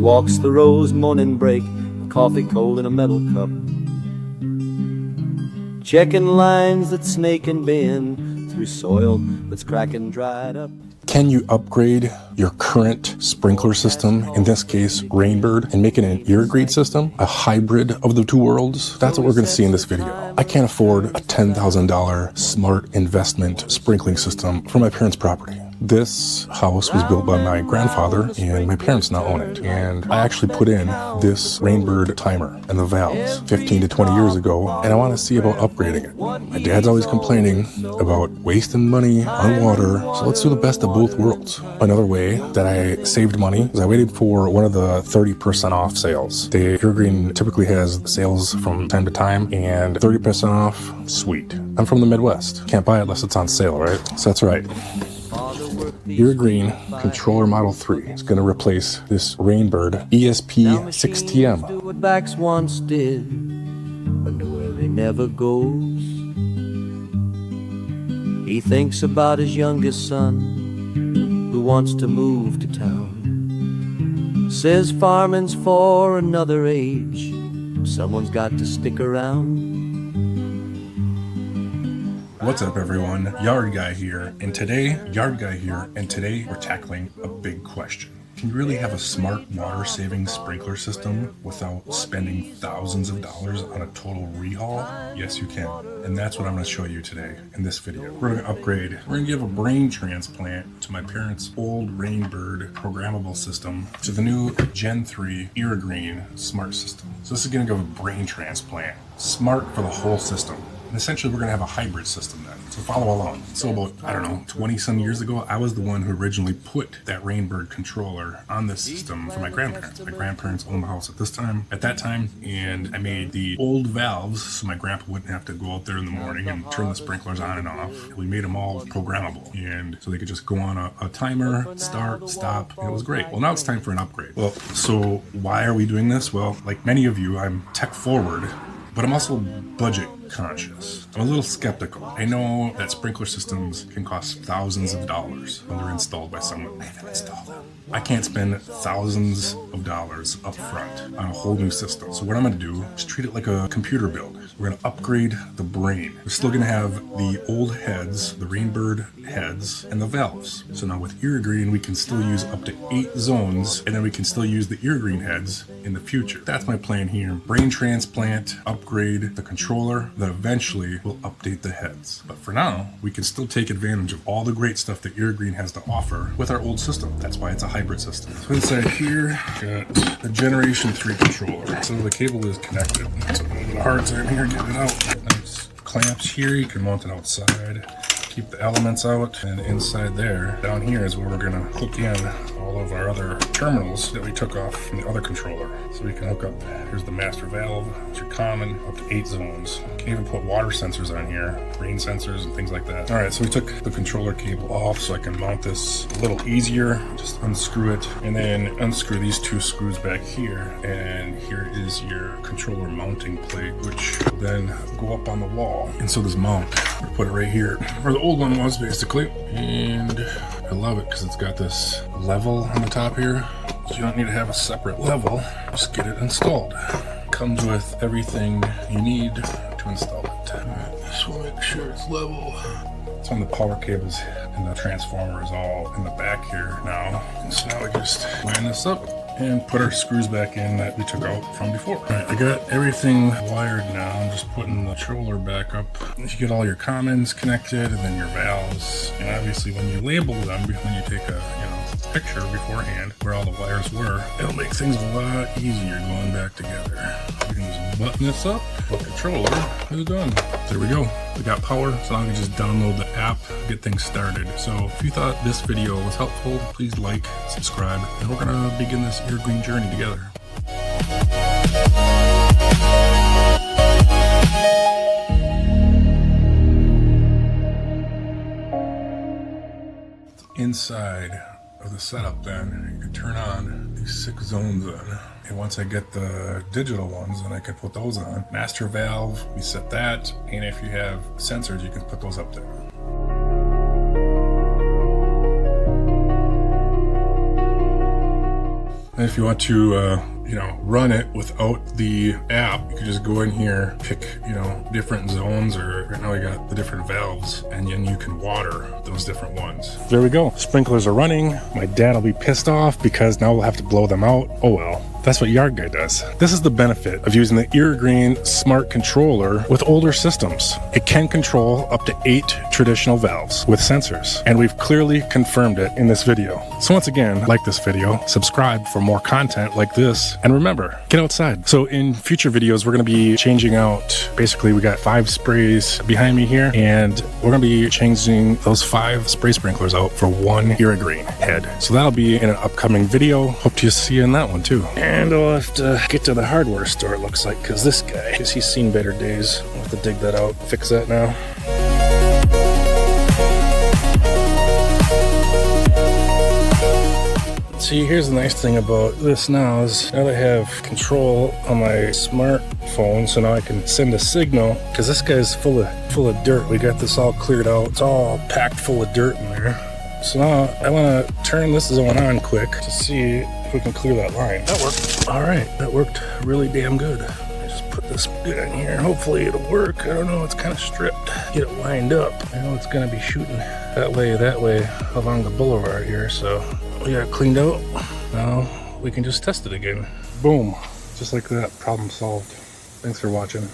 walks the rows morning break, coffee cold in a metal cup, checking lines that snake and bend through soil that's cracking dried up. Can you upgrade your current sprinkler system, in this case Rainbird, and make it an IrriGreen system, a hybrid of the two worlds? That's what we're going to see in this video. I can't afford a $10,000 smart investment sprinkling system for my parents' property. This house was built by my grandfather, and my parents now own it. And I actually put in this Rainbird timer and the valves 15 to 20 years ago, and I want to see about upgrading it. My dad's always complaining about wasting money on water, so let's do the best of both worlds. Another way that I saved money is I waited for one of the 30% off sales. The IrriGreen typically has sales from time to time, and 30% off, sweet. I'm from the Midwest. Can't buy it unless it's on sale, right? So that's right. IrriGreen Controller Model 3 is going to replace this Rainbird ESP6TM. Do what backs once did, but nowhere he never goes. He thinks about his youngest son, who wants to move to town. Says farming's for another age, someone's got to stick around. What's up everyone, Yard Guy here, and today we're tackling a big question. Can you really have a smart water saving sprinkler system without spending thousands of dollars on a total rehaul? Yes you can, and that's what I'm going to show you today in this video. We're going to upgrade, we're going to give a brain transplant to my parents' old Rainbird programmable system to the new Gen 3 IrriGreen smart system. So this is going to give a brain transplant, smart for the whole system. And essentially, we're going to have a hybrid system then. So follow along. So about, 20 some years ago, I was the one who originally put that Rainbird controller on this system for my grandparents. My grandparents owned the house at that time, and I made the old valves so my grandpa wouldn't have to go out there in the morning and turn the sprinklers on and off. We made them all programmable, and so they could just go on a timer, start, stop, and it was great. Well, now it's time for an upgrade. Well, so why are we doing this? Well, like many of you, I'm tech forward, but I'm also budget conscious. I'm a little skeptical. I know that sprinkler systems can cost thousands of dollars when they're installed by someone. I haven't installed them. I can't spend thousands of dollars up front on a whole new system. So what I'm going to do is treat it like a computer build. We're going to upgrade the brain. We're still going to have the old heads, the Rainbird heads, and the valves. So now with IrriGreen, we can still use up to 8 zones, and then we can still use the IrriGreen heads in the future. That's my plan here. Brain transplant, upgrade the controller, that eventually will update the heads. But for now, we can still take advantage of all the great stuff that IrriGreen has to offer with our old system. That's why it's a hybrid system. So inside here, got the Generation 3 controller. So the cable is connected. It's a little bit of hard time here getting it out. There's clamps here, you can mount it outside. Keep the elements out, and inside there, down here is where we're gonna hook in all of our other terminals that we took off from the other controller. So we can hook up, here's the master valve, it's your common, up to 8 zones. You can even put water sensors on here, rain sensors and things like that. All right, so we took the controller cable off so I can mount this a little easier. Just unscrew it, and then unscrew these 2 screws back here, and here is your controller mounting plate, which will then go up on the wall. And so this mount, we're gonna put it right here where the old one was basically, and I love it because it's got this level on the top here. So you don't need to have a separate level, just get it installed. Comes with everything you need to install it. Alright, just want to make sure it's level. So the power cables and the transformer is all in the back here now. And so now we just line this up and put our screws back in that we took out from before. All right, I got everything wired now. I'm just putting the controller back up. You get all your commons connected, and then your valves. And obviously when you label them, when you take a picture beforehand where all the wires were, it'll make things a lot easier going back together. We can just button this up. The controller is done. There we go. We got power, so now we can just download the app, get things started. So if you thought this video was helpful, please like, subscribe, and we're gonna begin this IrriGreen journey together. Inside of the setup then, you can turn on these 6 zones in. And once I get the digital ones, then I can put those on. Master valve, we set that. And if you have sensors, you can put those up there. And if you want to, run it without the app, you can just go in here, pick, different zones, or right now we got the different valves, and then you can water those different ones. There we go. Sprinklers are running. My dad will be pissed off because now we'll have to blow them out. Oh well. That's what Yard Guy does. This is the benefit of using the IrriGreen smart controller with older systems. It can control up to 8 traditional valves with sensors, and we've clearly confirmed it in this video. So once again, like this video, subscribe for more content like this, and remember, get outside. So in future videos, we're gonna be changing out, basically we got 5 sprays behind me here, and we're gonna be changing those 5 spray sprinklers out for 1 IrriGreen head. So that'll be in an upcoming video. Hope to see you in that one too. And I'll have to get to the hardware store, it looks like, because this guy, because he's seen better days. I'll have to dig that out, fix that now. See, here's the nice thing about this now is now I have control on my smartphone, so now I can send a signal, because this guy's full of dirt. We got this all cleared out. It's all packed full of dirt in there. So now I want to turn this zone on quick to see if we can clear that line. That worked. All right, that worked really damn good. Just put this bit in here. Hopefully it'll work. I don't know, it's kind of stripped. Get it lined up. I know it's going to be shooting that way along the boulevard here, so we got it cleaned out. Now we can just test it again. Boom. Just like that, problem solved. Thanks for watching.